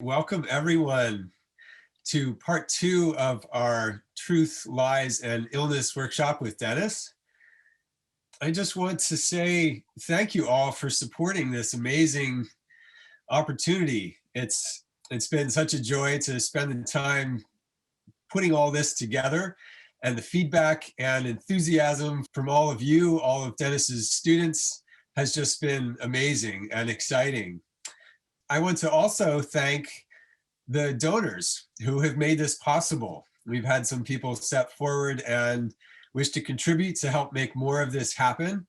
Welcome, everyone, to part 2 of our Truth, Lies, and Illness workshop with Dennis. I just want to say thank you all for supporting this amazing opportunity. It's been such a joy to spend the time putting all this together, and the feedback and enthusiasm from all of you, all of Dennis's students, has just been amazing and exciting. I want to also thank the donors who have made this possible. We've had some people step forward and wish to contribute to help make more of this happen.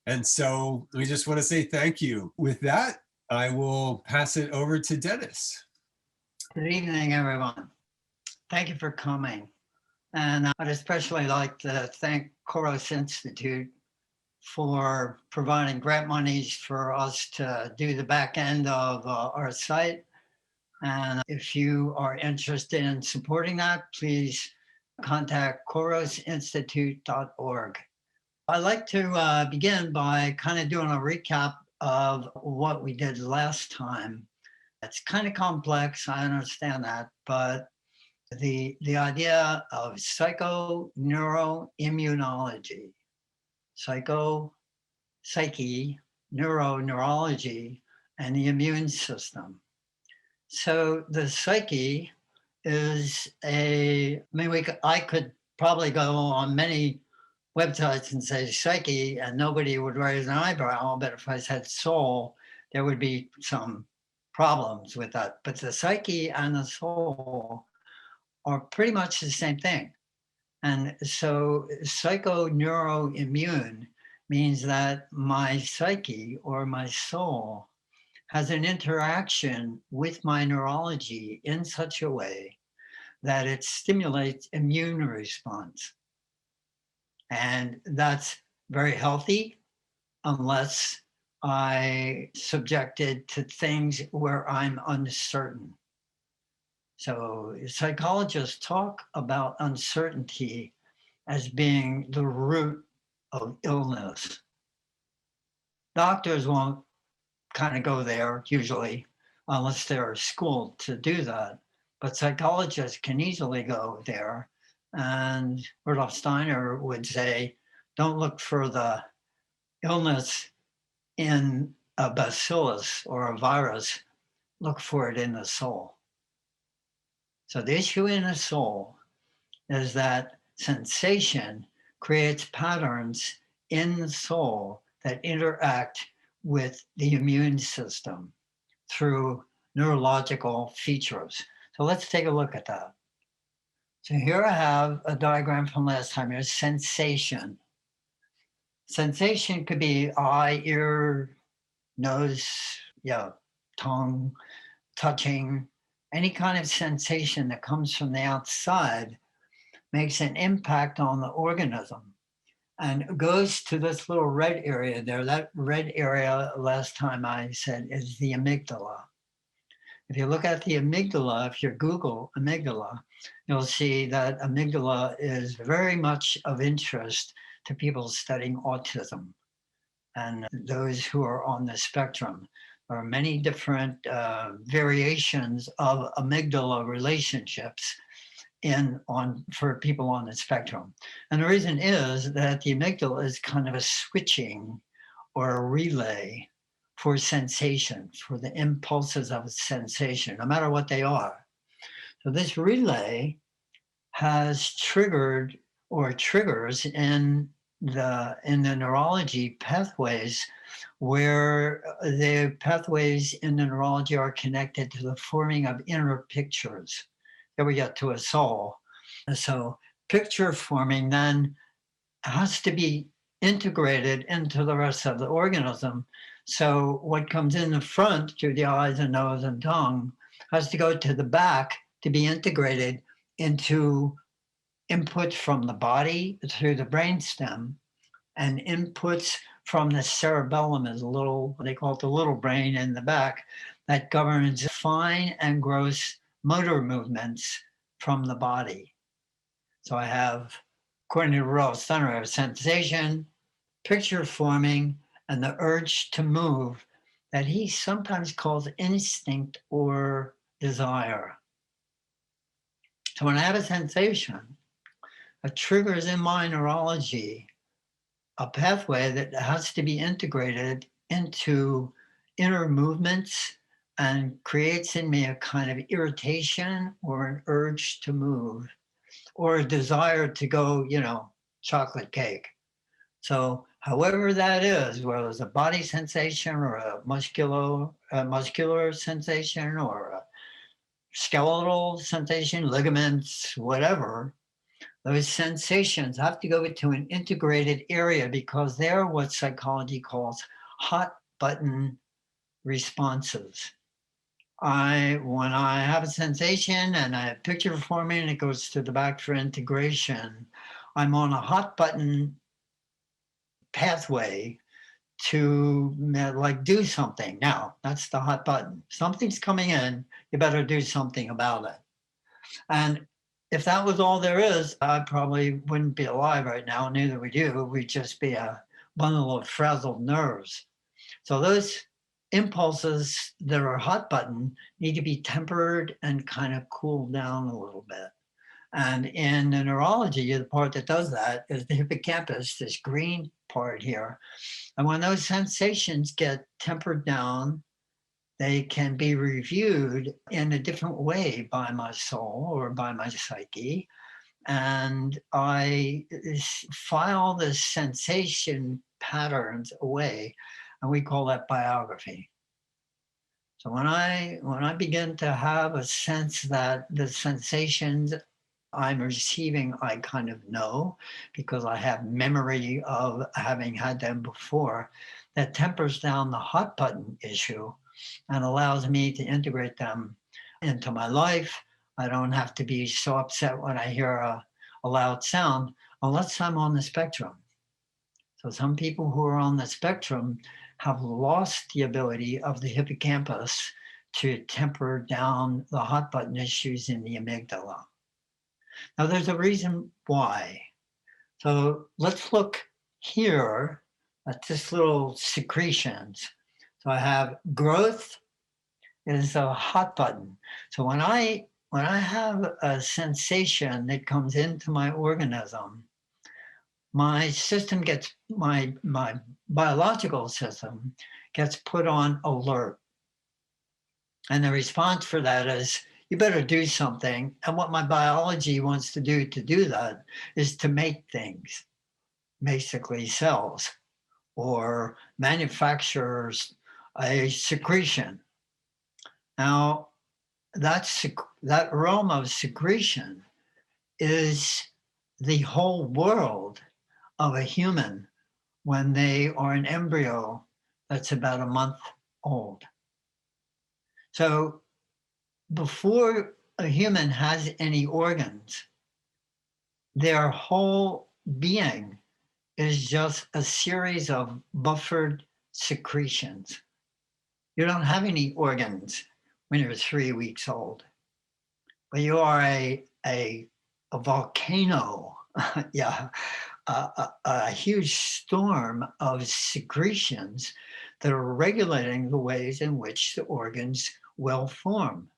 And so we just want to say thank you. With that, I will pass it over to Dennis. Good evening, everyone. Thank you for coming. And I'd especially like to thank Koros Institute for providing grant monies for us to do the back end of our site. And if you are interested in supporting that, please contact korosinstitute.org. I'd like to begin by kind of doing a recap of what we did last time. It's kind of complex, I understand that, but the idea of psychoneuroimmunology, psyche, neurology, and the immune system. So the psyche is I could probably go on many websites and say psyche and nobody would raise an eyebrow, but if I said soul, there would be some problems with that. But the psyche and the soul are pretty much the same thing. And so psychoneuroimmune means that my psyche or my soul has an interaction with my neurology in such a way that it stimulates immune response. And that's very healthy unless I subjected to things where I'm uncertain. So psychologists talk about uncertainty as being the root of illness. Doctors won't kind of go there usually, unless they're schooled to do that. But psychologists can easily go there. And Rudolf Steiner would say, don't look for the illness in a bacillus or a virus, look for it in the soul. So the issue in the soul is that sensation creates patterns in the soul that interact with the immune system through neurological features. So let's take a look at that. So here I have a diagram from last time. Here's sensation. Sensation could be eye, ear, nose, tongue, touching. Any kind of sensation that comes from the outside makes an impact on the organism and goes to this little red area there. That red area, last time I said, is the amygdala. If you look at the amygdala, if you Google amygdala, you'll see that amygdala is very much of interest to people studying autism and those who are on the spectrum. There are many different variations of amygdala relationships for people on the spectrum. And the reason is that the amygdala is kind of a switching or a relay for sensation, for the impulses of sensation, no matter what they are. So this relay has triggered or triggers in the neurology pathways where the pathways in the neurology are connected to the forming of inner pictures. There we get to a soul. So picture forming then has to be integrated into the rest of the organism. So what comes in the front through the eyes and nose and tongue has to go to the back to be integrated into inputs from the body through the brainstem and inputs from the cerebellum is they call it the little brain in the back that governs fine and gross motor movements from the body. So I have, according to Rudolf Steiner, I have sensation, picture forming, and the urge to move that he sometimes calls instinct or desire. So when I have a sensation, it triggers in my neurology a pathway that has to be integrated into inner movements and creates in me a kind of irritation or an urge to move or a desire to go, chocolate cake. So however that is, whether it's a body sensation or a muscular sensation or a skeletal sensation, ligaments, whatever, those sensations have to go into an integrated area because they're what psychology calls hot button responses. When I have a sensation and I have picture forming and it goes to the back for integration, I'm on a hot button pathway to like do something. Now, that's the hot button. Something's coming in, you better do something about it. And if that was all there is, I probably wouldn't be alive right now. Neither would you. We'd just be a bundle of frazzled nerves. So those impulses that are hot button need to be tempered and kind of cooled down a little bit. And in the neurology, the part that does that is the hippocampus, this green part here. And when those sensations get tempered down, they can be reviewed in a different way by my soul or by my psyche. And I file the sensation patterns away, and we call that biography. So when I begin to have a sense that the sensations I'm receiving, I kind of know because I have memory of having had them before, that tempers down the hot button issue and allows me to integrate them into my life. I don't have to be so upset when I hear a loud sound unless I'm on the spectrum. So some people who are on the spectrum have lost the ability of the hippocampus to temper down the hot button issues in the amygdala. Now, there's a reason why. So let's look here at this little secretions. So I have growth is a hot button. So when I have a sensation that comes into my organism, my system gets my biological system gets put on alert. And the response for that is you better do something. And what my biology wants to do that is to make things, basically cells, or manufactures a secretion. Now, that realm of secretion is the whole world of a human when they are an embryo that's about a month old. So before a human has any organs, their whole being is just a series of buffered secretions. You don't have any organs when you're 3 weeks old, but you are a volcano, yeah, a huge storm of secretions that are regulating the ways in which the organs will form.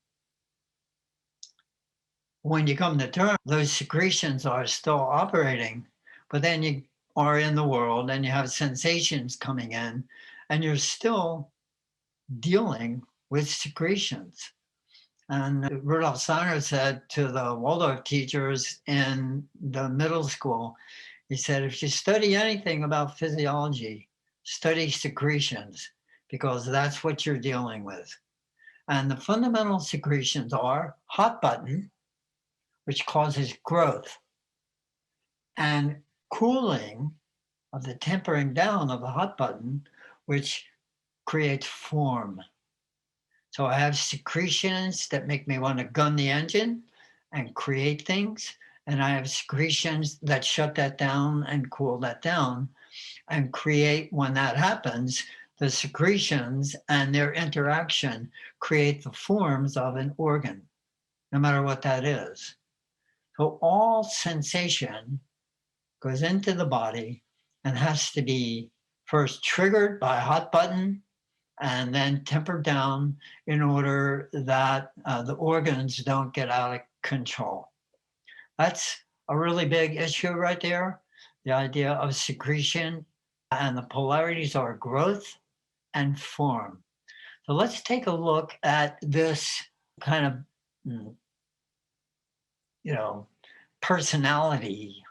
When you come to term, those secretions are still operating, but then you are in the world and you have sensations coming in, and you're still dealing with secretions. And Rudolf Steiner said to the Waldorf teachers in the middle school, he said, if you study anything about physiology, study secretions, because that's what you're dealing with. And the fundamental secretions are hot button, which causes growth, and cooling of the tempering down of the hot button, which creates form. So I have secretions that make me want to gun the engine and create things. And I have secretions that shut that down and cool that down and create, when that happens, the secretions and their interaction create the forms of an organ, no matter what that is. So all sensation goes into the body and has to be first triggered by a hot button and then tempered down in order that the organs don't get out of control. That's a really big issue right there. The idea of secretion, and the polarities are growth and form. So let's take a look at this kind of, mm, you know, personality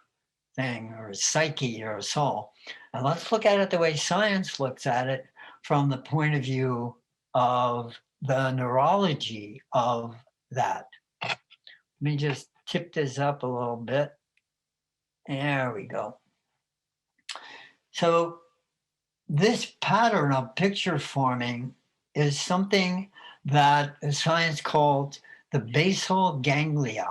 thing or psyche or soul. And let's look at it the way science looks at it from the point of view of the neurology of that. Let me just tip this up a little bit. There we go. So this pattern of picture forming is something that science called the basal ganglia.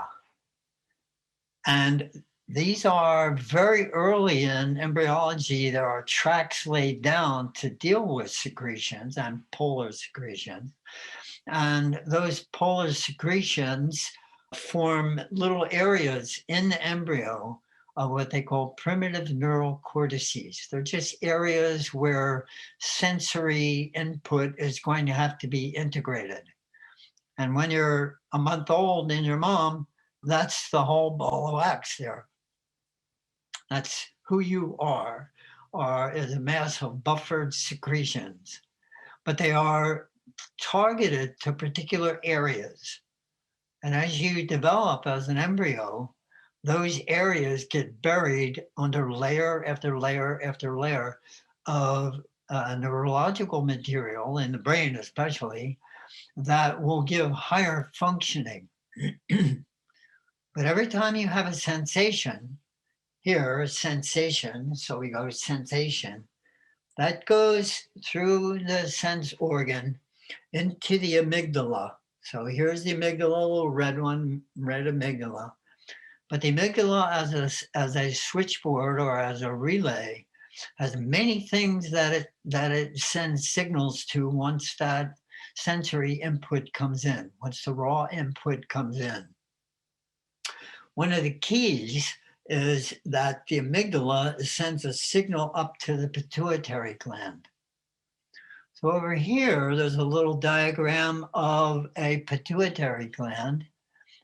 And these are very early in embryology. There are tracks laid down to deal with secretions and polar secretions. And those polar secretions form little areas in the embryo of what they call primitive neural cortices. They're just areas where sensory input is going to have to be integrated. And when you're a month old in your mom, that's the whole ball of wax there. That's who you are is a mass of buffered secretions, but they are targeted to particular areas. And as you develop as an embryo, those areas get buried under layer after layer after layer of neurological material in the brain, especially, that will give higher functioning. But every time you have a sensation, here, sensation, so we go sensation, that goes through the sense organ into the amygdala. So here's the amygdala, a little red one, red amygdala. But the amygdala as a switchboard or as a relay has many things that it sends signals to once that sensory input comes in, once the raw input comes in. One of the keys is that the amygdala sends a signal up to the pituitary gland. So over here, there's a little diagram of a pituitary gland.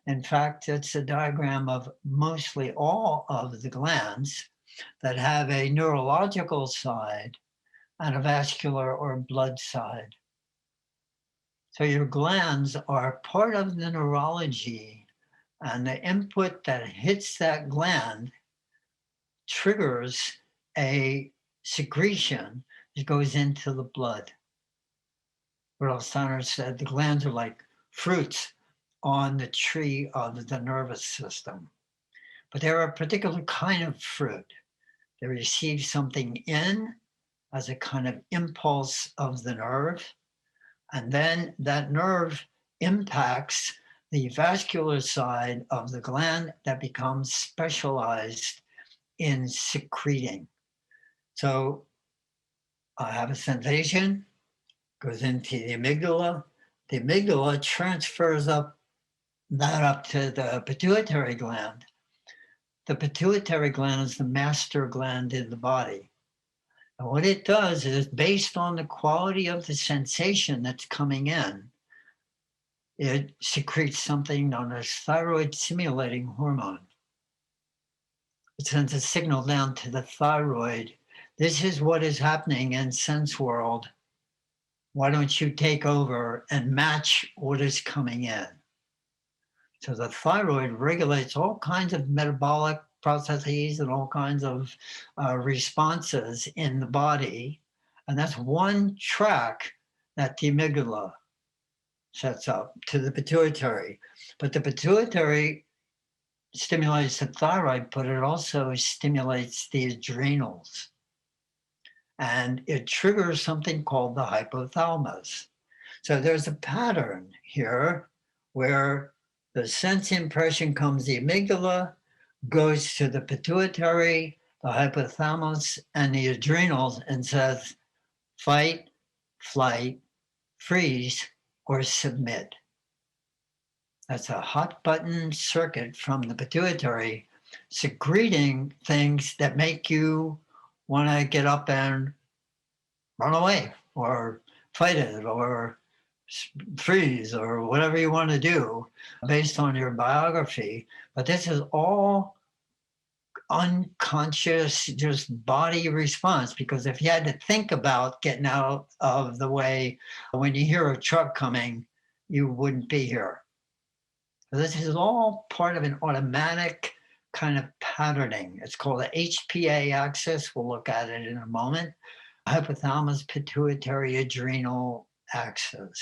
In fact, it's a diagram of mostly all of the glands that have a neurological side and a vascular or blood side. So your glands are part of the neurology, and the input that hits that gland triggers a secretion that goes into the blood. Rudolf Steiner said the glands are like fruits on the tree of the nervous system. But they're a particular kind of fruit. They receive something in as a kind of impulse of the nerve, and then that nerve impacts the vascular side of the gland that becomes specialized in secreting. So I have a sensation, goes into the amygdala. The amygdala transfers that up to the pituitary gland. The pituitary gland is the master gland in the body. And what it does is, based on the quality of the sensation that's coming in, it secretes something known as thyroid stimulating hormone. It sends a signal down to the thyroid. This is what is happening in sense world. Why don't you take over and match what is coming in? So the thyroid regulates all kinds of metabolic processes and all kinds of responses in the body. And that's one track that the amygdala sets up to the pituitary. But the pituitary stimulates the thyroid, but it also stimulates the adrenals. And it triggers something called the hypothalamus. So there's a pattern here where the sense impression comes the amygdala, goes to the pituitary, the hypothalamus, and the adrenals, and says, fight, flight, freeze, or submit. That's a hot button circuit from the pituitary secreting things that make you want to get up and run away or fight it or freeze or whatever you want to do based on your biography. But this is all unconscious, just body response. Because if you had to think about getting out of the way when you hear a truck coming, you wouldn't be here. This is all part of an automatic kind of patterning. It's called the HPA axis. We'll look at it in a moment. Hypothalamus pituitary adrenal axis.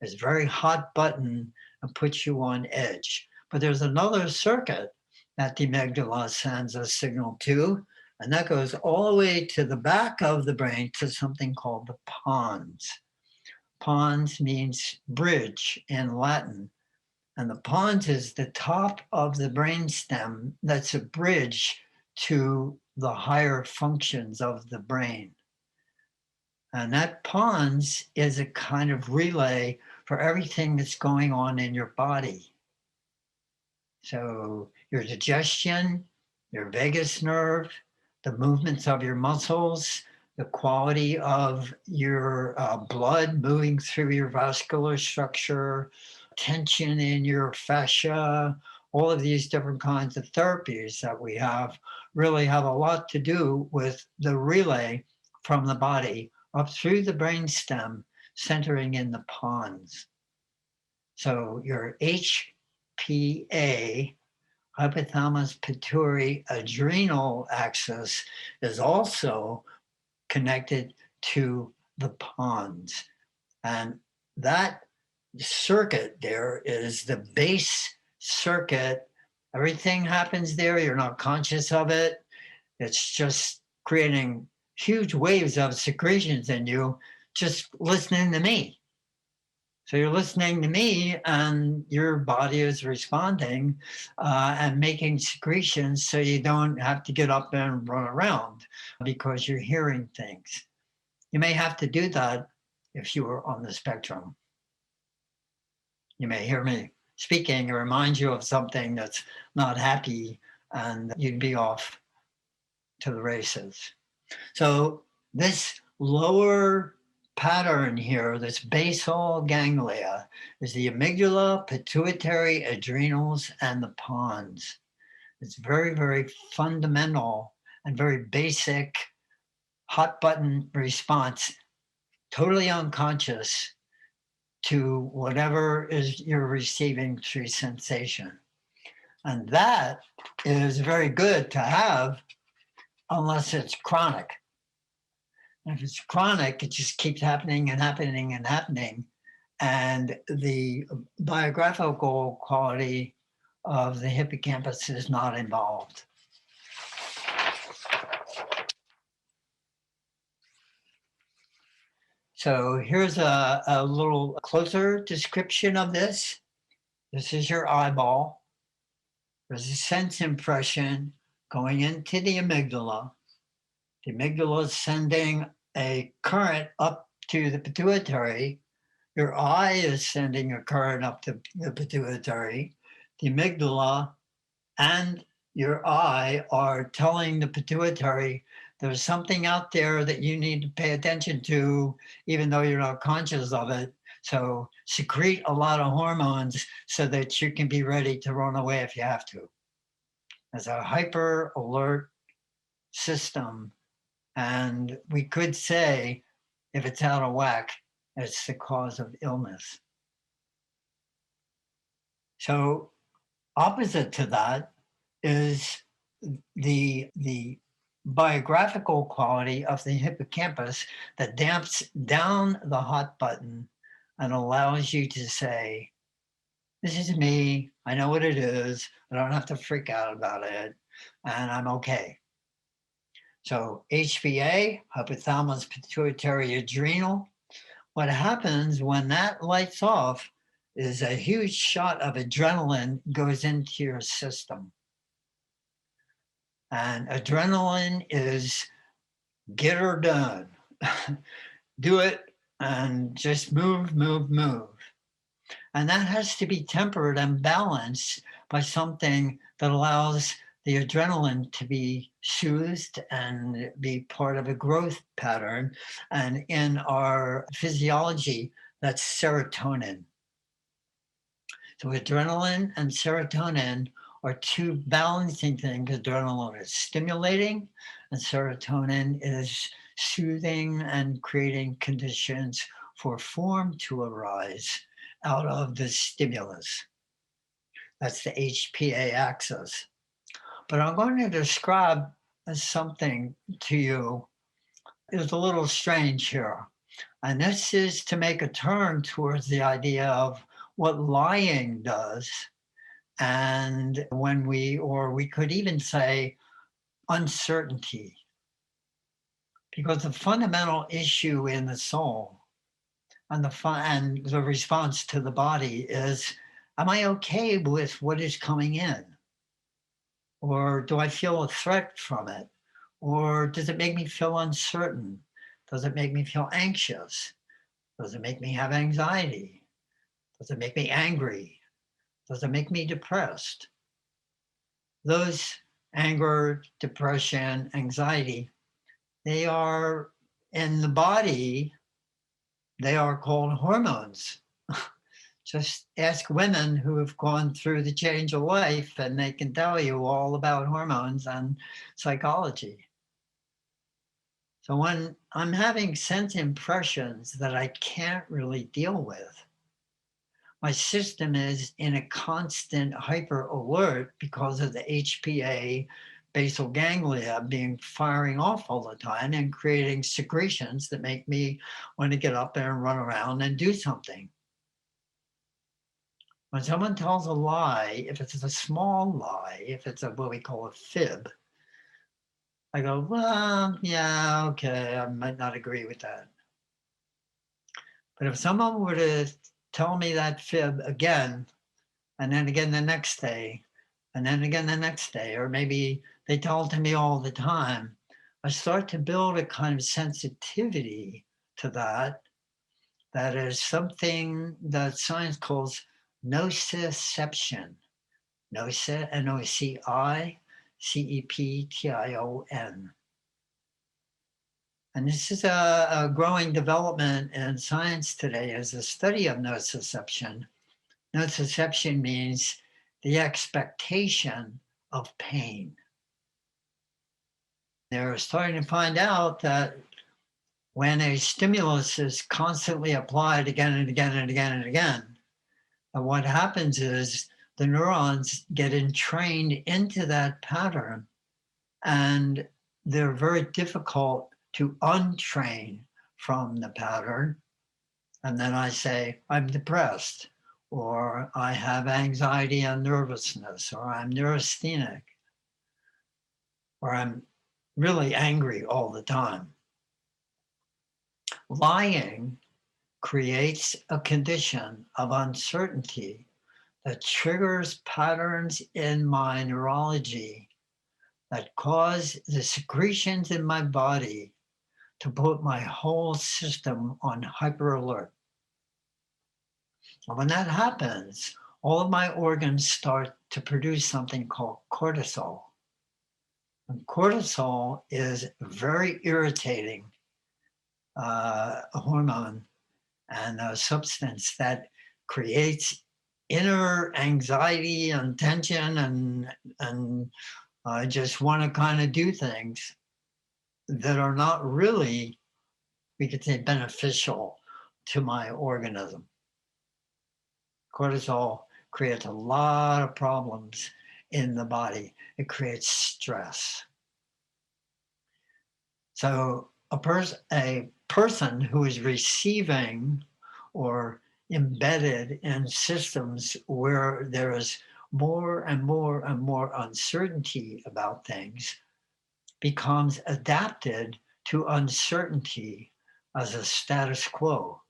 It's a very hot button and puts you on edge. But there's another circuit that the amygdala sends a signal to, and that goes all the way to the back of the brain to something called the pons. Pons means bridge in Latin. And the pons is the top of the brainstem that's a bridge to the higher functions of the brain. And that pons is a kind of relay for everything that's going on in your body. So your digestion, your vagus nerve, the movements of your muscles, the quality of your blood moving through your vascular structure, tension in your fascia, all of these different kinds of therapies that we have really have a lot to do with the relay from the body up through the brainstem, centering in the pons. So your HPA, hypothalamus pituitary adrenal axis, is also connected to the pons. And that circuit there is the base circuit. Everything happens there. You're not conscious of it. It's just creating huge waves of secretions in you, just listening to me. So you're listening to me and your body is responding and making secretions so you don't have to get up and run around because you're hearing things. You may have to do that if you are on the spectrum. You may hear me speaking or remind you of something that's not happy and you'd be off to the races. So this lower pattern here, this basal ganglia, is the amygdala, pituitary adrenals, and the pons. It's very, very fundamental and very basic hot button response, totally unconscious to whatever is you're receiving through sensation. And that is very good to have unless it's chronic. And if it's chronic, it just keeps happening and happening and happening. And the biographical quality of the hippocampus is not involved. So here's a little closer description of this. This is your eyeball. There's a sense impression going into the amygdala. The amygdala is sending a current up to the pituitary. Your eye is sending a current up to the pituitary. The amygdala and your eye are telling the pituitary there's something out there that you need to pay attention to, even though you're not conscious of it. So secrete a lot of hormones so that you can be ready to run away if you have to. It's a hyper alert system. And we could say, if it's out of whack, it's the cause of illness. So opposite to that is the biographical quality of the hippocampus that damps down the hot button and allows you to say, this is me, I know what it is, I don't have to freak out about it, and I'm okay. So HPA, hypothalamus pituitary adrenal, what happens when that lights off is a huge shot of adrenaline goes into your system. And adrenaline is get her done. Do it and just move, move, move. And that has to be tempered and balanced by something that allows the adrenaline to be soothed and be part of a growth pattern. And in our physiology, that's serotonin. So adrenaline and serotonin are two balancing things. Adrenaline is stimulating, and serotonin is soothing and creating conditions for form to arise out of the stimulus. That's the HPA axis. But I'm going to describe something to you. It's a little strange here. And this is to make a turn towards the idea of what lying does. And when or we could even say uncertainty, because the fundamental issue in the soul and and the response to the body is, am I okay with what is coming in? Or do I feel a threat from it? Or does it make me feel uncertain? Does it make me feel anxious? Does it make me have anxiety? Does it make me angry? Does it make me depressed? Those anger, depression, anxiety, they are in the body, they are called hormones. Just ask women who have gone through the change of life, and they can tell you all about hormones and psychology. So when I'm having sense impressions that I can't really deal with, my system is in a constant hyper alert because of the HPA basal ganglia being firing off all the time and creating secretions that make me want to get up there and run around and do something. When someone tells a lie, if it's a small lie, if it's what we call a fib, I go, well, yeah, okay, I might not agree with that. But if someone were to tell me that fib again, and then again the next day, and then again the next day, or maybe they tell it to me all the time, I start to build a kind of sensitivity to that. That is something that science calls nociception. Nociception, N-O-C-I-C-E-P-T-I-O-N. And this is a growing development in science today as a study of nociception. Nociception means the expectation of pain. They're starting to find out that when a stimulus is constantly applied again and again and again and again, what happens is the neurons get entrained into that pattern, and they're very difficult to untrain from the pattern. And then I say, I'm depressed, or I have anxiety and nervousness, or I'm neurasthenic, or I'm really angry all the time. Lying creates a condition of uncertainty that triggers patterns in my neurology that cause the secretions in my body to put my whole system on hyper alert. And when that happens, all of my organs start to produce something called cortisol. And cortisol is very irritating a hormone and a substance that creates inner anxiety and tension, and I just want to kind of do things that are not really, we could say, beneficial to my organism. Cortisol creates a lot of problems in the body. It creates stress. So a person who is receiving or embedded in systems where there is more and more and more uncertainty about things becomes adapted to uncertainty as a status quo.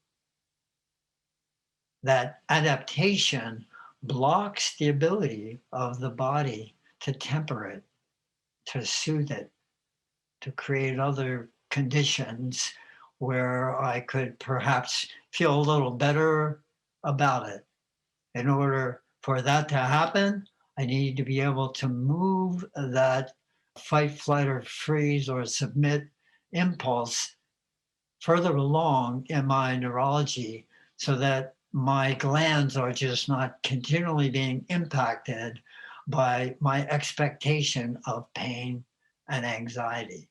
That adaptation blocks the ability of the body to temper it, to soothe it, to create other conditions where I could perhaps feel a little better about it. In order for that to happen, I need to be able to move that fight, flight, or freeze or submit impulse further along in my neurology so that my glands are just not continually being impacted by my expectation of pain and anxiety.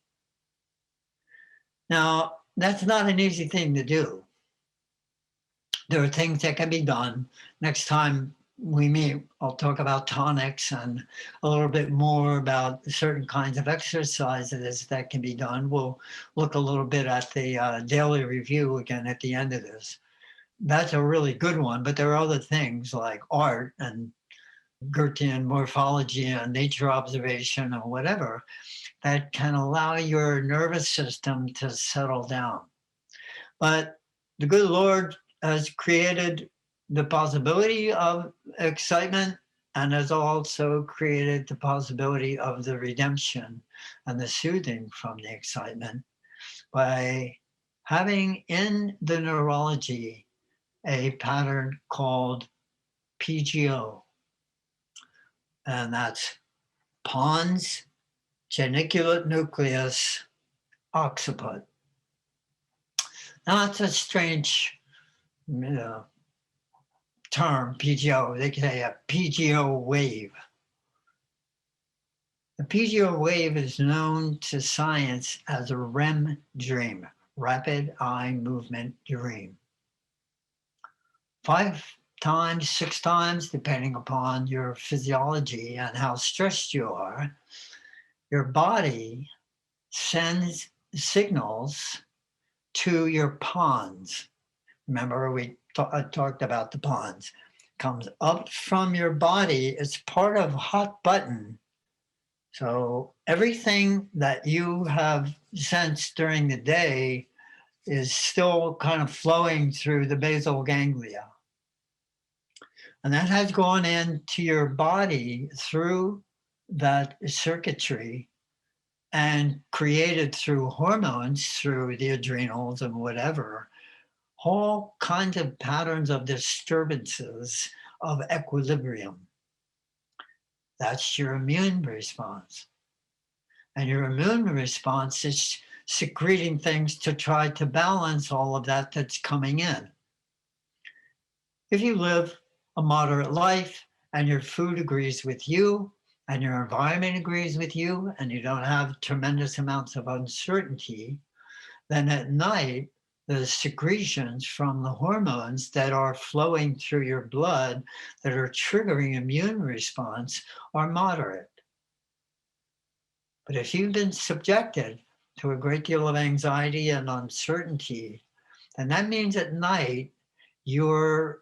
Now, that's not an easy thing to do. There are things that can be done. Next time we meet, I'll talk about tonics and a little bit more about certain kinds of exercises that can be done. We'll look a little bit at the daily review again at the end of this. That's a really good one, but there are other things like art and Goethean morphology and nature observation or whatever that can allow your nervous system to settle down. But the good Lord has created the possibility of excitement and has also created the possibility of the redemption and the soothing from the excitement by having in the neurology a pattern called PGO, and that's pons geniculate nucleus occiput. Now, that's a strange term, PGO. They can say a PGO wave. The PGO wave is known to science as a REM dream, rapid eye movement dream. 5 times, 6 times, depending upon your physiology and how stressed you are, your body sends signals to your pons. Remember, we talked about the pons. Comes up from your body. It's part of hot button. So everything that you have sensed during the day is still kind of flowing through the basal ganglia. And that has gone into your body through that circuitry and created through hormones, through the adrenals and whatever, all kinds of patterns of disturbances of equilibrium. That's your immune response. And your immune response is secreting things to try to balance all of that that's coming in. If you live a moderate life and your food agrees with you and your environment agrees with you and you don't have tremendous amounts of uncertainty, then at night, the secretions from the hormones that are flowing through your blood that are triggering immune response are moderate. But if you've been subjected to a great deal of anxiety and uncertainty, then that means at night your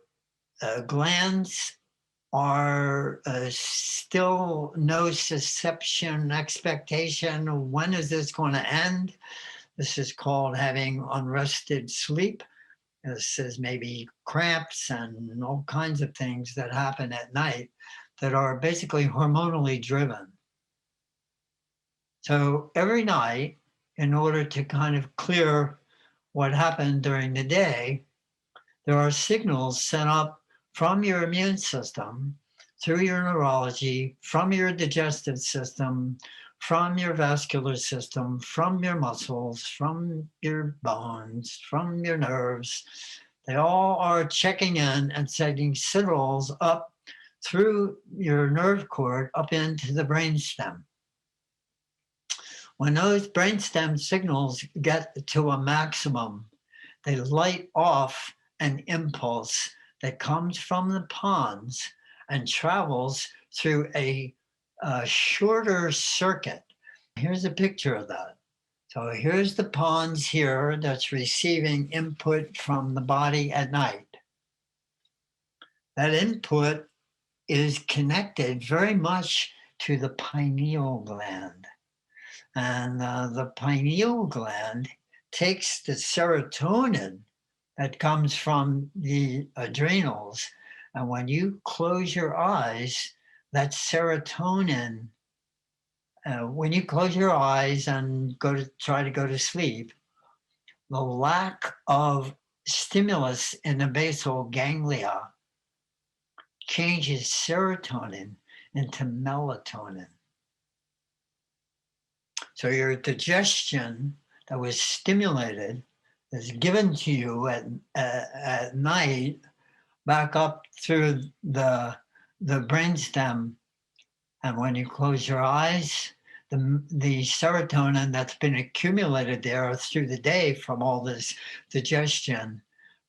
glands are still nociception, expectation. When is this going to end? This is called having unrested sleep. This is maybe cramps and all kinds of things that happen at night that are basically hormonally driven. So every night, in order to kind of clear what happened during the day, there are signals sent up from your immune system, through your neurology, from your digestive system, from your vascular system, from your muscles, from your bones, from your nerves. They all are checking in and sending signals up through your nerve cord up into the brainstem. When those brainstem signals get to a maximum, they light off an impulse that comes from the pons and travels through a shorter circuit. Here's a picture of that. So here's the pons here that's receiving input from the body at night. That input is connected very much to the pineal gland. And the pineal gland takes the serotonin that comes from the adrenals. And when you close your eyes, that serotonin, when you close your eyes and try to go to sleep, the lack of stimulus in the basal ganglia changes serotonin into melatonin. So your digestion that was stimulated is given to you at night back up through the brainstem. And when you close your eyes, the serotonin that's been accumulated there through the day from all this digestion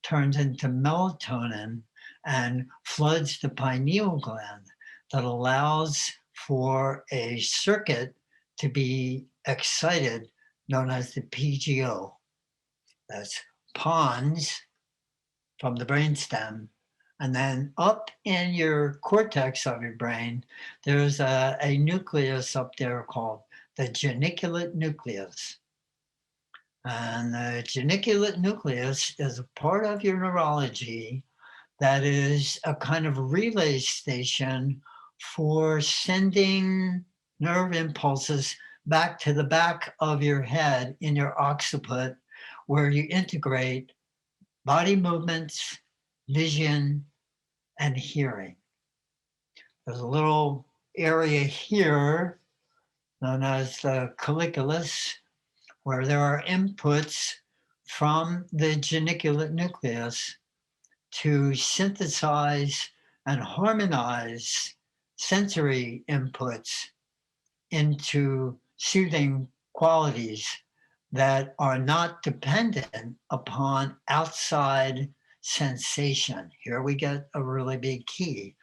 turns into melatonin and floods the pineal gland that allows for a circuit to be excited known as the PGO. That's pons from the brainstem. And then up in your cortex of your brain, there's a nucleus up there called the geniculate nucleus. And the geniculate nucleus is a part of your neurology that is a kind of relay station for sending nerve impulses back to the back of your head in your occiput, where you integrate body movements, vision, and hearing. There's a little area here known as the colliculus, where there are inputs from the geniculate nucleus to synthesize and harmonize sensory inputs into soothing qualities that are not dependent upon outside sensation. Here we get a really big key.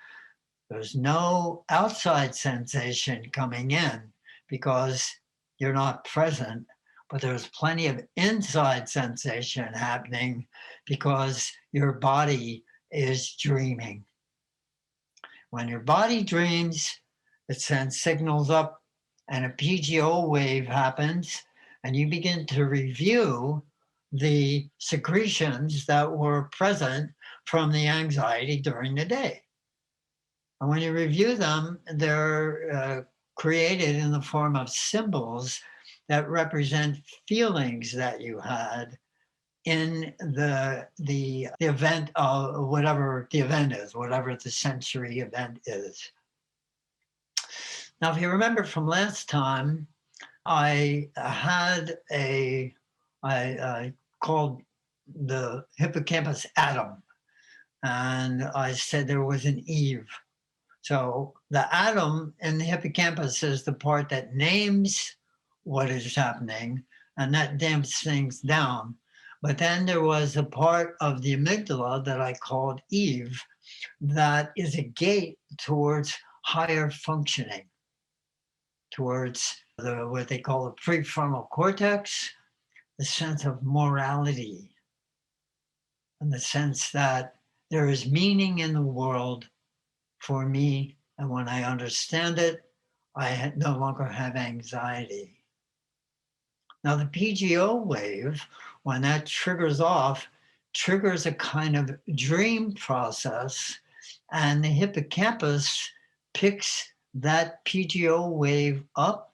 There's no outside sensation coming in because you're not present, but there's plenty of inside sensation happening because your body is dreaming. When your body dreams, it sends signals up and a PGO wave happens, and you begin to review the secretions that were present from the anxiety during the day. And when you review them, they're created in the form of symbols that represent feelings that you had in the event of whatever the event is, whatever the sensory event is. Now, if you remember from last time, I called the hippocampus atom, and I said there was an Eve. So the atom in the hippocampus is the part that names what is happening, and that damps things down. But then there was a part of the amygdala that I called Eve that is a gate towards higher functioning, towards what they call the prefrontal cortex, the sense of morality, and the sense that there is meaning in the world for me, and when I understand it, I no longer have anxiety. Now, the PGO wave, when that triggers off, triggers a kind of dream process, and the hippocampus picks that PGO wave up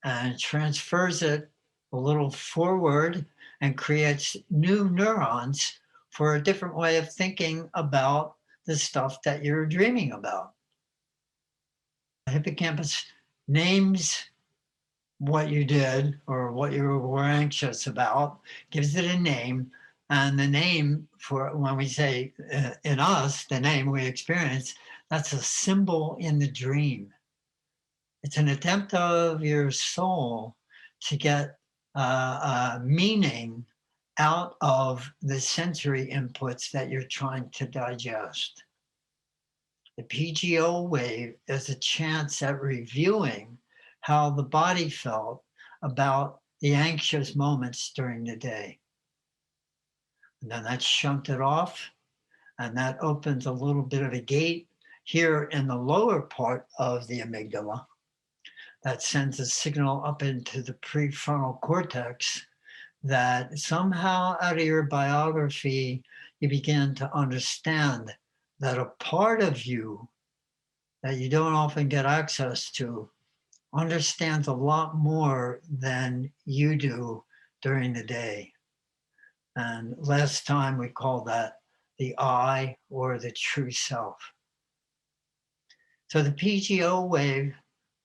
and transfers it a little forward and creates new neurons for a different way of thinking about the stuff that you're dreaming about. The hippocampus names what you did or what you were anxious about, gives it a name, and the name, for when we say in us, the name we experience, that's a symbol in the dream. It's an attempt of your soul to get meaning out of the sensory inputs that you're trying to digest. The PGO wave is a chance at reviewing how the body felt about the anxious moments during the day. And then that's shunted off, and that opens a little bit of a gate here in the lower part of the amygdala that sends a signal up into the prefrontal cortex that somehow out of your biography, you begin to understand that a part of you that you don't often get access to understands a lot more than you do during the day. And last time we called that the I, or the true self. So the PGO wave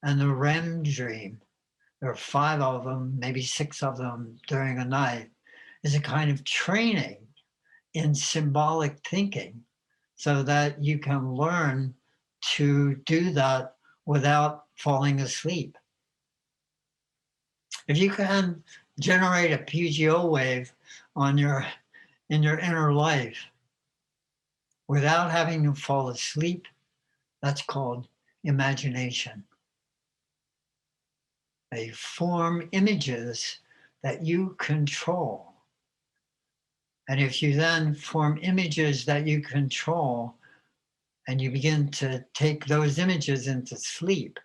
and the REM dream, there are 5 of them, maybe 6 of them during a night, is a kind of training in symbolic thinking so that you can learn to do that without falling asleep. If you can generate a PGO wave on in your inner life without having to fall asleep, that's called imagination. They form images that you control. And if you then form images that you control and you begin to take those images into sleep,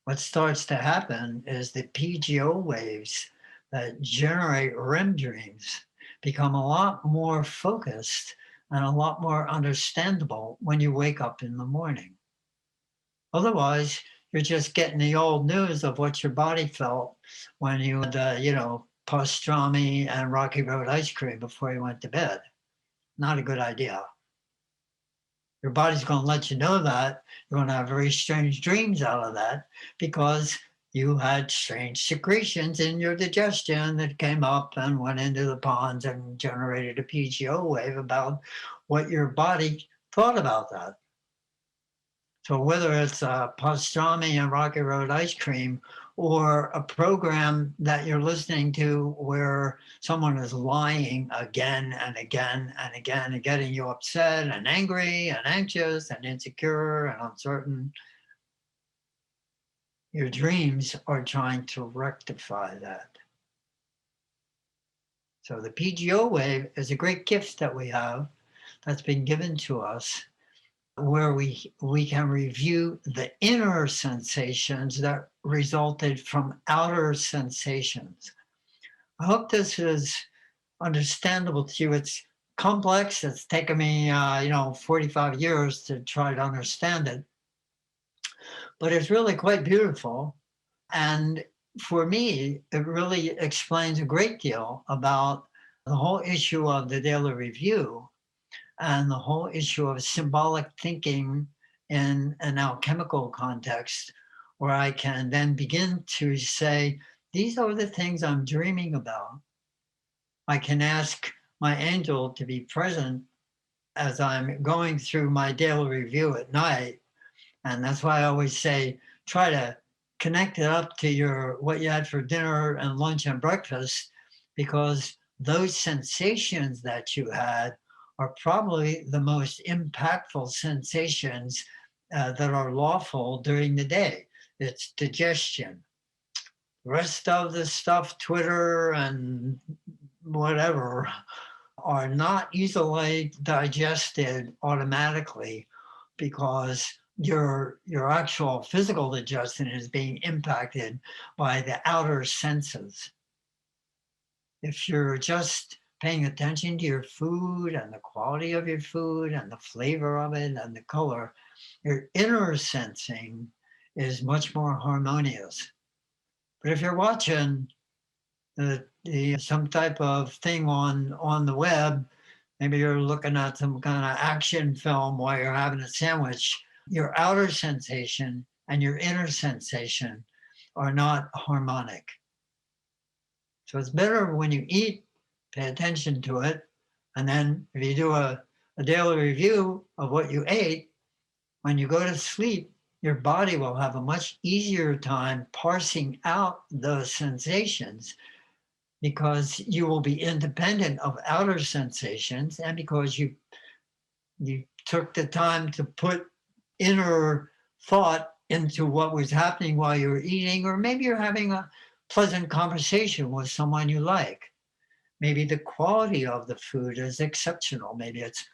what starts to happen is the PGO waves that generate REM dreams become a lot more focused and a lot more understandable when you wake up in the morning. Otherwise, you're just getting the old news of what your body felt when you had, pastrami and Rocky Road ice cream before you went to bed. Not a good idea. Your body's going to let you know that. You're going to have very strange dreams out of that because you had strange secretions in your digestion that came up and went into the ponds and generated a PGO wave about what your body thought about that. So whether it's pastrami and Rocky Road ice cream or a program that you're listening to where someone is lying again and again and again and getting you upset and angry and anxious and insecure and uncertain, your dreams are trying to rectify that. So the PGO wave is a great gift that we have that's been given to us where we can review the inner sensations that resulted from outer sensations. I hope this is understandable to you. It's complex. It's taken me, 45 years to try to understand it, but it's really quite beautiful. And for me, it really explains a great deal about the whole issue of the daily review and the whole issue of symbolic thinking in an alchemical context, where I can then begin to say, these are the things I'm dreaming about. I can ask my angel to be present as I'm going through my daily review at night. And that's why I always say, try to connect it up to your what you had for dinner and lunch and breakfast, because those sensations that you had are probably the most impactful sensations that are lawful during the day. It's digestion. The rest of the stuff, Twitter and whatever, are not easily digested automatically because your actual physical digestion is being impacted by the outer senses. If you're just paying attention to your food and the quality of your food and the flavor of it and the color, your inner sensing is much more harmonious. But if you're watching some type of thing on the web, maybe you're looking at some kind of action film while you're having a sandwich, your outer sensation and your inner sensation are not harmonic. So it's better when you eat, pay attention to it. And then if you do a daily review of what you ate, when you go to sleep, your body will have a much easier time parsing out those sensations because you will be independent of outer sensations and because you took the time to put inner thought into what was happening while you were eating, or maybe you're having a pleasant conversation with someone you like. Maybe the quality of the food is exceptional. Maybe it's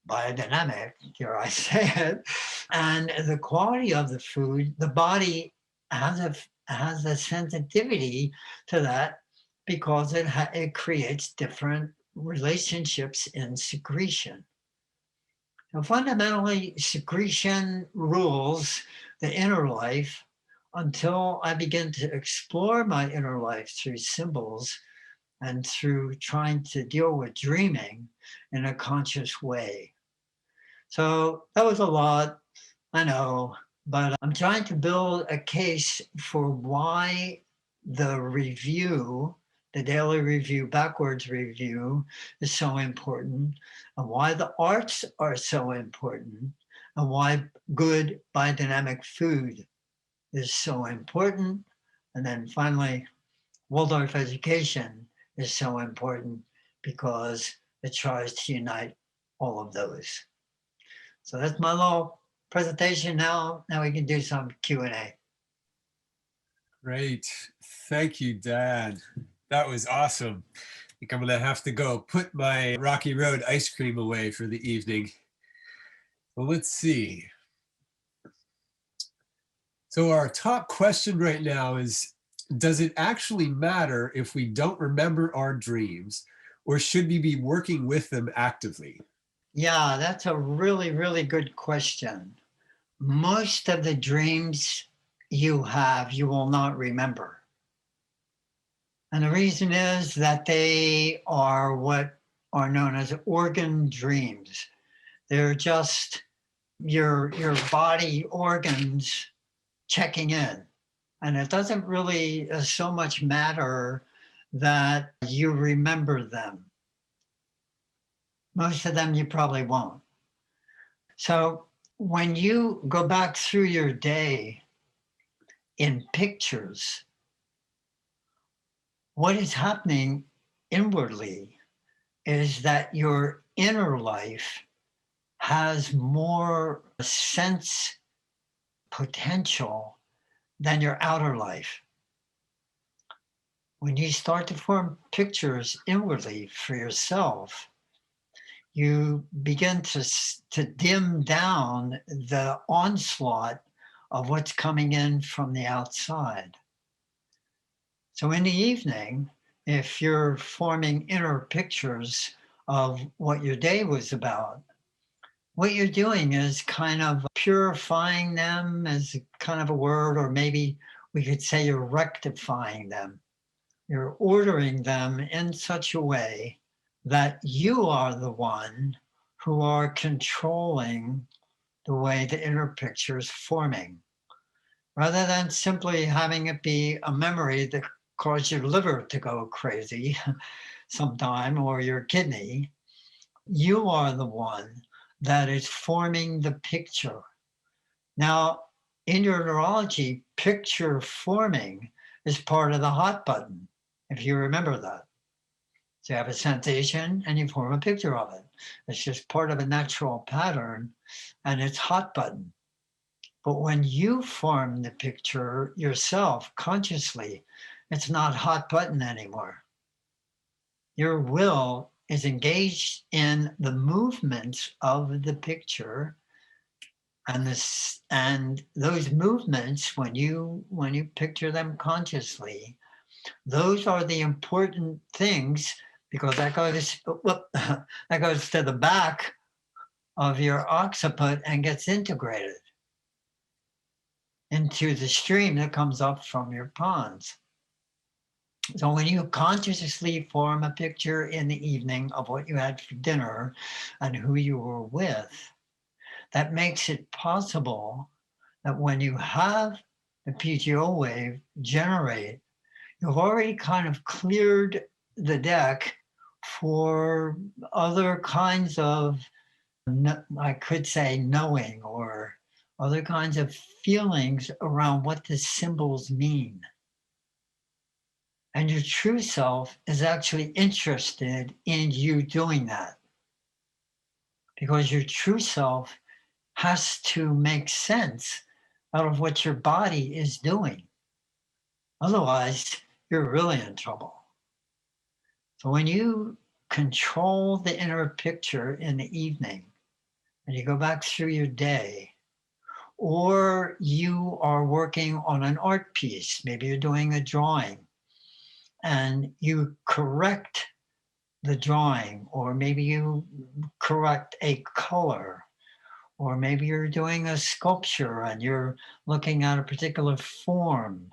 biodynamic, here I say it. And the quality of the food, the body has a sensitivity to that because it creates different relationships in secretion. So fundamentally, secretion rules the inner life until I begin to explore my inner life through symbols and through trying to deal with dreaming in a conscious way. So that was a lot, I know, But I'm trying to build a case for why the review, the daily review, backwards review, is so important, and why the arts are so important, and why good biodynamic food is so important. And then finally, Waldorf education is so important because it tries to unite all of those. So that's my little presentation now. Now we can do some Q&A. Great. Thank you, Dad. That was awesome. I think I'm going to have to go put my Rocky Road ice cream away for the evening. Well, let's see. So our top question right now is, does it actually matter if we don't remember our dreams, or should we be working with them actively? Yeah, that's a really, really good question. Most of the dreams you have, you will not remember. And the reason is that they are what are known as organ dreams. They're just your body organs checking in. And it doesn't really so much matter that you remember them. Most of them you probably won't. So when you go back through your day in pictures, what is happening inwardly is that your inner life has more sense potential than your outer life. When you start to form pictures inwardly for yourself, you begin to dim down the onslaught of what's coming in from the outside. So in the evening, if you're forming inner pictures of what your day was about, what you're doing is kind of purifying them, as kind of a word, or maybe we could say you're rectifying them. You're ordering them in such a way that you are the one who are controlling the way the inner picture is forming, rather than simply having it be a memory that caused your liver to go crazy sometime, or your kidney. You are the one that is forming the picture. Now, in your neurology, picture forming is part of the hot button, if you remember that. So you have a sensation and you form a picture of it. It's just part of a natural pattern, and it's hot button. But when you form the picture yourself consciously, it's not hot button anymore. Your will is engaged in the movements of the picture, and those movements, when you picture them consciously, those are the important things, because that goes that goes to the back of your occiput and gets integrated into the stream that comes up from your pons. So when you consciously form a picture in the evening of what you had for dinner and who you were with, that makes it possible that when you have the PTO wave generate, you've already kind of cleared the deck for other kinds of, I could say, knowing, or other kinds of feelings around what the symbols mean. And your true self is actually interested in you doing that, because your true self has to make sense out of what your body is doing. Otherwise, you're really in trouble. So when you control the inner picture in the evening and you go back through your day, or you are working on an art piece, maybe you're doing a drawing, and you correct the drawing, or maybe you correct a color, or maybe you're doing a sculpture and you're looking at a particular form.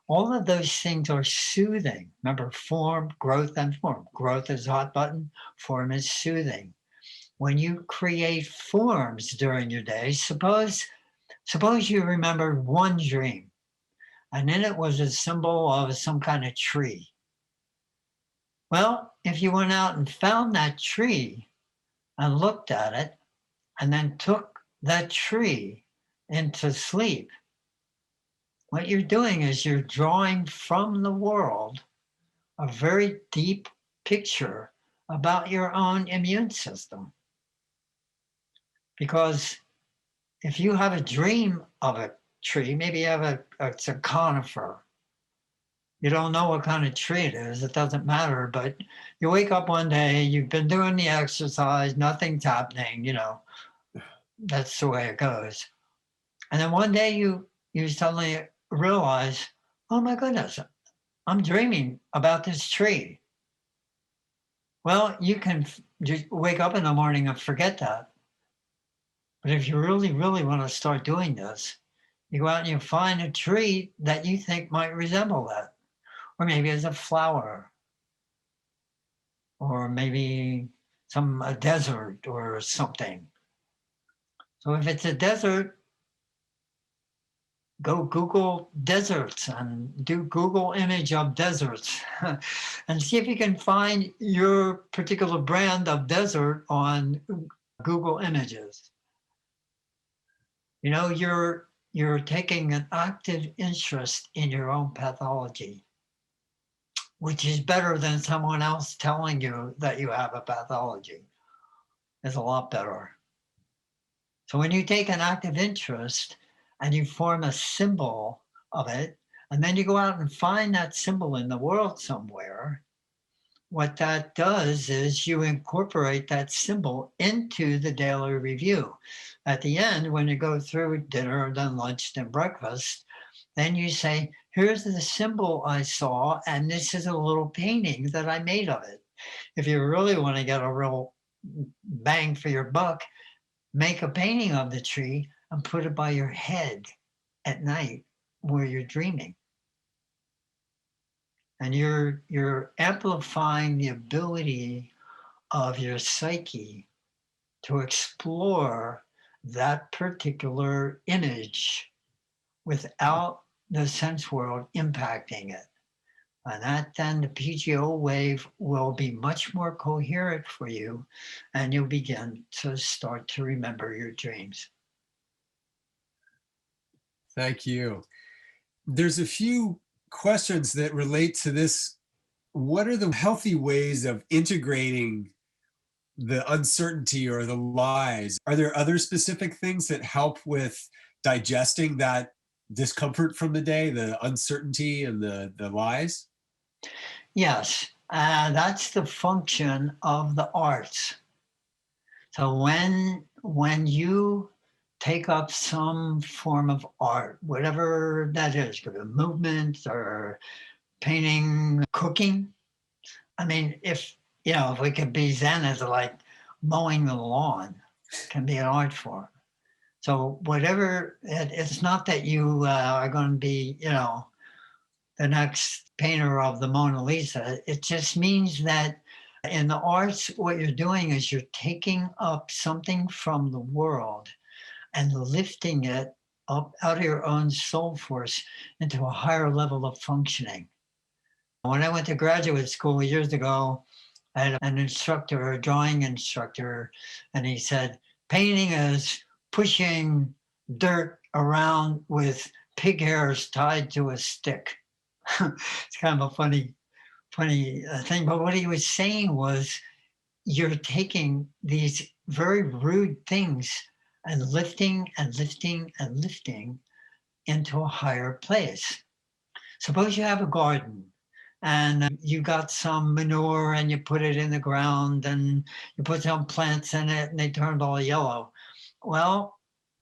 All of those things are soothing. Remember, form, growth, and form. Growth is hot button, form is soothing. When you create forms during your day, suppose Suppose you remembered one dream, and in it was a symbol of some kind of tree. Well, if you went out and found that tree and looked at it, and then took that tree into sleep, what you're doing is you're drawing from the world a very deep picture about your own immune system. Because if you have a dream of a tree, maybe you have it's a conifer. You don't know what kind of tree it is, it doesn't matter, but you wake up one day, you've been doing the exercise, nothing's happening, that's the way it goes. And then one day you suddenly realize, oh my goodness, I'm dreaming about this tree. Well, you can just wake up in the morning and forget that. But if you really, really want to start doing this, you go out and you find a tree that you think might resemble that. Or maybe it's a flower, or maybe a desert or something. So if it's a desert, go Google deserts and do Google image of deserts and see if you can find your particular brand of desert on Google Images. You're taking an active interest in your own pathology, which is better than someone else telling you that you have a pathology. It's a lot better. So when you take an active interest and you form a symbol of it, and then you go out and find that symbol in the world somewhere, what that does is you incorporate that symbol into the daily review. At the end, when you go through dinner, then lunch, then breakfast, then you say, here's the symbol I saw, and this is a little painting that I made of it. If you really want to get a real bang for your buck, make a painting of the tree and put it by your head at night where you're dreaming. And you're amplifying the ability of your psyche to explore that particular image without the sense world impacting it. And that then the PGO wave will be much more coherent for you, and you'll begin to start to remember your dreams. Thank you. There's a few questions that relate to this. What are the healthy ways of integrating the uncertainty or the lies? Are there other specific things that help with digesting that discomfort from the day, the uncertainty and the lies? Yes, that's the function of the arts. So when you take up some form of art, whatever that is, could be movement or painting, cooking. I mean, if we could be Zen as like mowing the lawn, can be an art form. So whatever, it's not that you are going to be, the next painter of the Mona Lisa. It just means that in the arts, what you're doing is you're taking up something from the world and lifting it up out of your own soul force into a higher level of functioning. When I went to graduate school years ago, I had an instructor, a drawing instructor, and he said, painting is pushing dirt around with pig hairs tied to a stick. It's kind of a funny thing. But what he was saying was, you're taking these very rude things and lifting and lifting and lifting into a higher place. Suppose you have a garden and you got some manure and you put it in the ground and you put some plants in it and they turned all yellow. Well,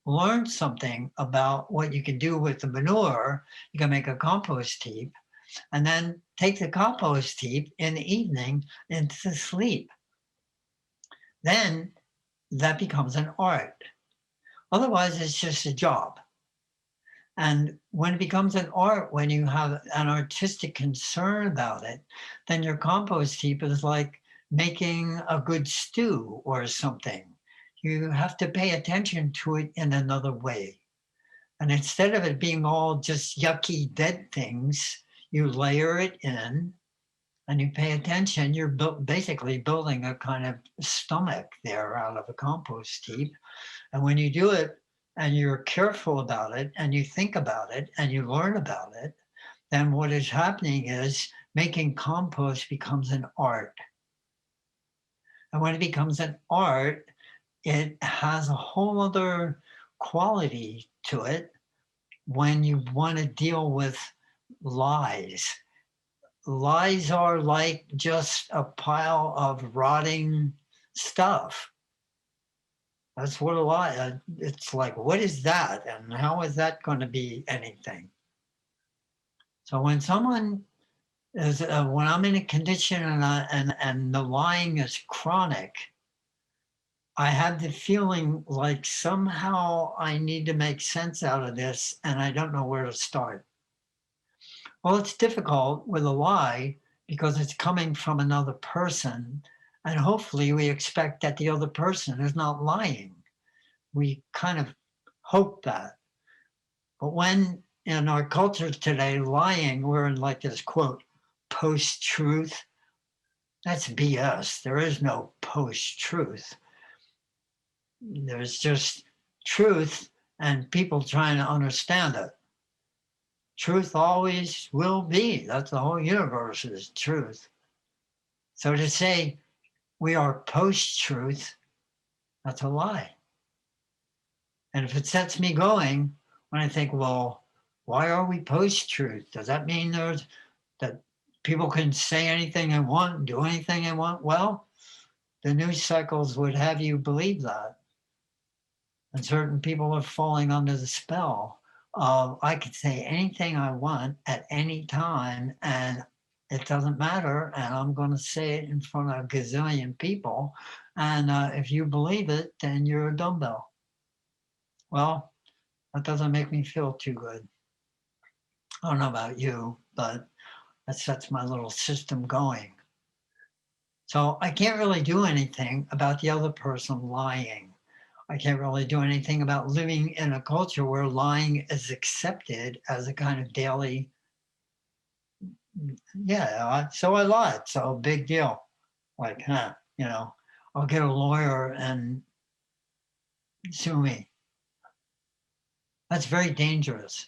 learn something about what you can do with the manure. You can make a compost heap and then take the compost heap in the evening into sleep. Then that becomes an art. Otherwise, it's just a job. And when it becomes an art, when you have an artistic concern about it, then your compost heap is like making a good stew or something. You have to pay attention to it in another way. And instead of it being all just yucky dead things, you layer it in and you pay attention. You're basically building a kind of stomach there out of a compost heap. And when you do it and you're careful about it and you think about it and you learn about it, then what is happening is making compost becomes an art. And when it becomes an art, it has a whole other quality to it when you want to deal with lies. Lies are like just a pile of rotting stuff. That's what a lie. It's like, what is that, and how is that going to be anything? So when someone is, when I'm in a condition and the lying is chronic, I have the feeling like somehow I need to make sense out of this, and I don't know where to start. Well, it's difficult with a lie because it's coming from another person. And hopefully, we expect that the other person is not lying. We kind of hope that. But when in our culture today, lying, we're in like this quote, post truth. That's BS. There is no post truth. There's just truth and people trying to understand it. Truth always will be. That's the whole universe is truth. So to say we are post-truth, that's a lie. And if it sets me going, when I think, well, why are we post-truth? Does that mean that people can say anything they want, do anything they want? Well, the news cycles would have you believe that. And certain people are falling under the spell of I could say anything I want at any time and it doesn't matter. And I'm going to say it in front of a gazillion people. And if you believe it, then you're a dumbbell. Well, that doesn't make me feel too good. I don't know about you, but that sets my little system going. So I can't really do anything about the other person lying. I can't really do anything about living in a culture where lying is accepted as a kind of daily, yeah, so I lied, so big deal. Like, I'll get a lawyer and sue me. That's very dangerous.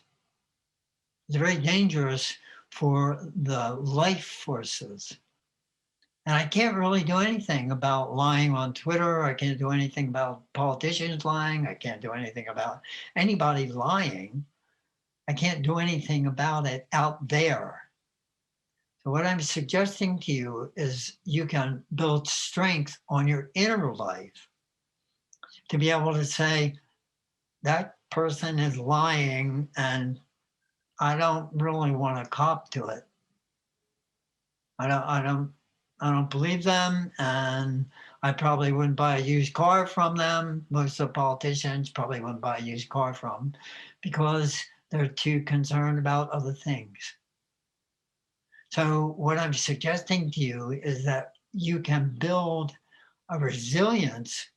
It's very dangerous for the life forces. And I can't really do anything about lying on Twitter. I can't do anything about politicians lying. I can't do anything about anybody lying. I can't do anything about it out there. So what I'm suggesting to you is you can build strength on your inner life to be able to say, that person is lying and I don't really want to cop to it. I don't believe them, and I probably wouldn't buy a used car from them. Most of the politicians probably wouldn't buy a used car from because they're too concerned about other things. So what I'm suggesting to you is that you can build a resilience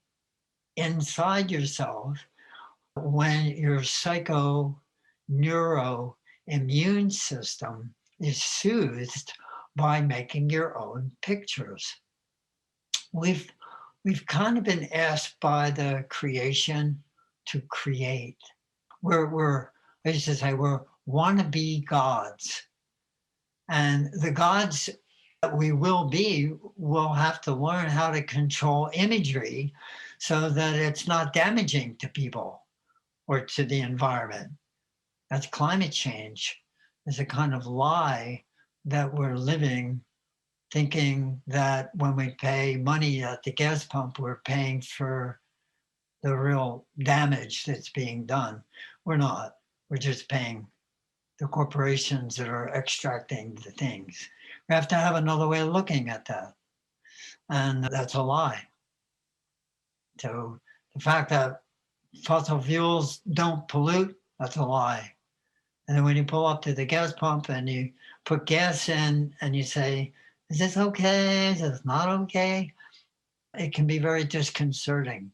inside yourself when your psycho neuro immune system is soothed by making your own pictures. We've kind of been asked by the creation to create. I used to say we're wannabe gods. And the gods that we will be will have to learn how to control imagery so that it's not damaging to people or to the environment. That's climate change. It's a kind of lie that we're living thinking that when we pay money at the gas pump, we're paying for the real damage that's being done. We're not. We're just paying the corporations that are extracting the things. We have to have another way of looking at that. And that's a lie. So the fact that fossil fuels don't pollute, that's a lie. And then when you pull up to the gas pump and you put gas in and you say, is this okay? Is this not okay? It can be very disconcerting.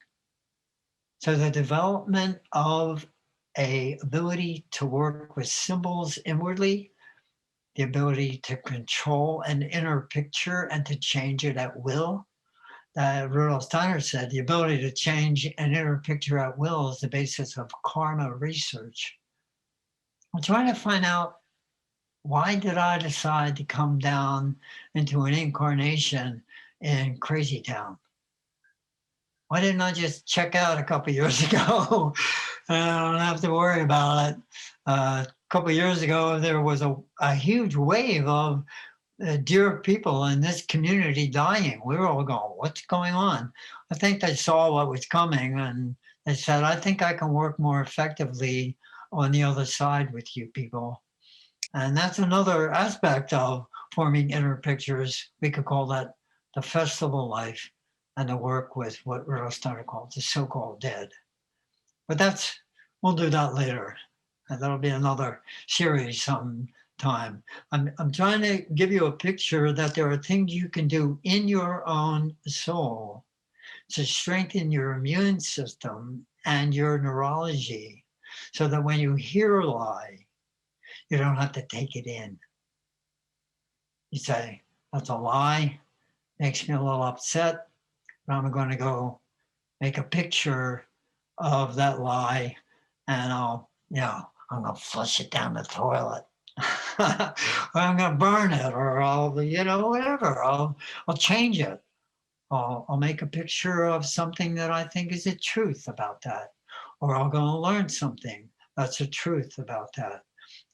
So the development of a ability to work with symbols inwardly, the ability to control an inner picture and to change it at will. Rudolf Steiner said the ability to change an inner picture at will is the basis of karma research. I'm trying to find out, why did I decide to come down into an incarnation in Crazy Town? Why didn't I just check out a couple years ago? I don't have to worry about it. A couple years ago, there was a huge wave of dear people in this community dying. We were all going, what's going on? I think they saw what was coming and they said, I think I can work more effectively on the other side with you people. And that's another aspect of forming inner pictures. We could call that the festival life and the work with what Rudolf Steiner called the so-called dead. But we'll do that later. And that'll be another series sometime. I'm trying to give you a picture that there are things you can do in your own soul to strengthen your immune system and your neurology so that when you hear a lie, you don't have to take it in. You say, that's a lie, makes me a little upset, but I'm going to go make a picture of that lie and I'm going to flush it down the toilet. Or I'm going to burn it, or I'll, whatever. I'll change it. I'll make a picture of something that I think is a truth about that. Or I'll go and learn something that's a truth about that.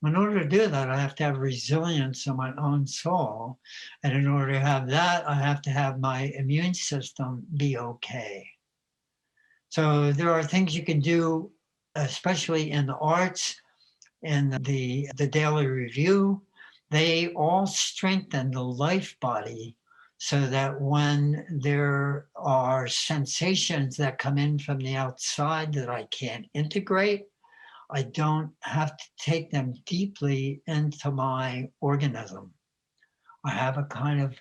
In order to do that, I have to have resilience in my own soul. And in order to have that, I have to have my immune system be okay. So there are things you can do, especially in the arts, in the daily review. They all strengthen the life body so that when there are sensations that come in from the outside that I can't integrate, I don't have to take them deeply into my organism. I have a kind of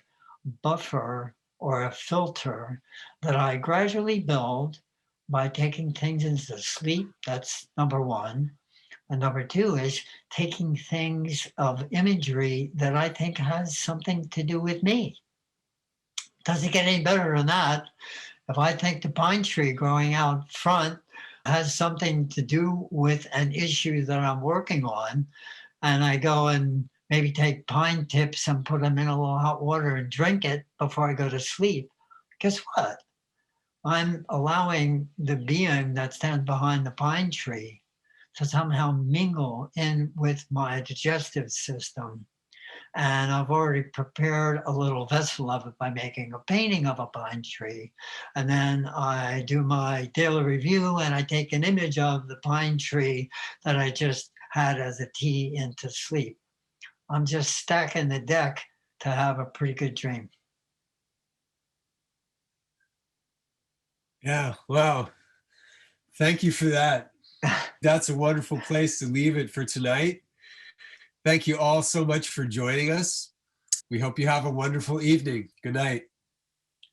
buffer or a filter that I gradually build by taking things into sleep. That's number one. And number two is taking things of imagery that I think has something to do with me. Doesn't get any better than that. If I think the pine tree growing out front has something to do with an issue that I'm working on, and I go and maybe take pine tips and put them in a little hot water and drink it before I go to sleep, guess what? I'm allowing the being that stands behind the pine tree to somehow mingle in with my digestive system. And I've already prepared a little vessel of it by making a painting of a pine tree. And then I do my daily review and I take an image of the pine tree that I just had as a tea into sleep. I'm just stacking the deck to have a pretty good dream. Yeah, wow. Thank you for that. That's a wonderful place to leave it for tonight. Thank you all so much for joining us. We hope you have a wonderful evening. Good night.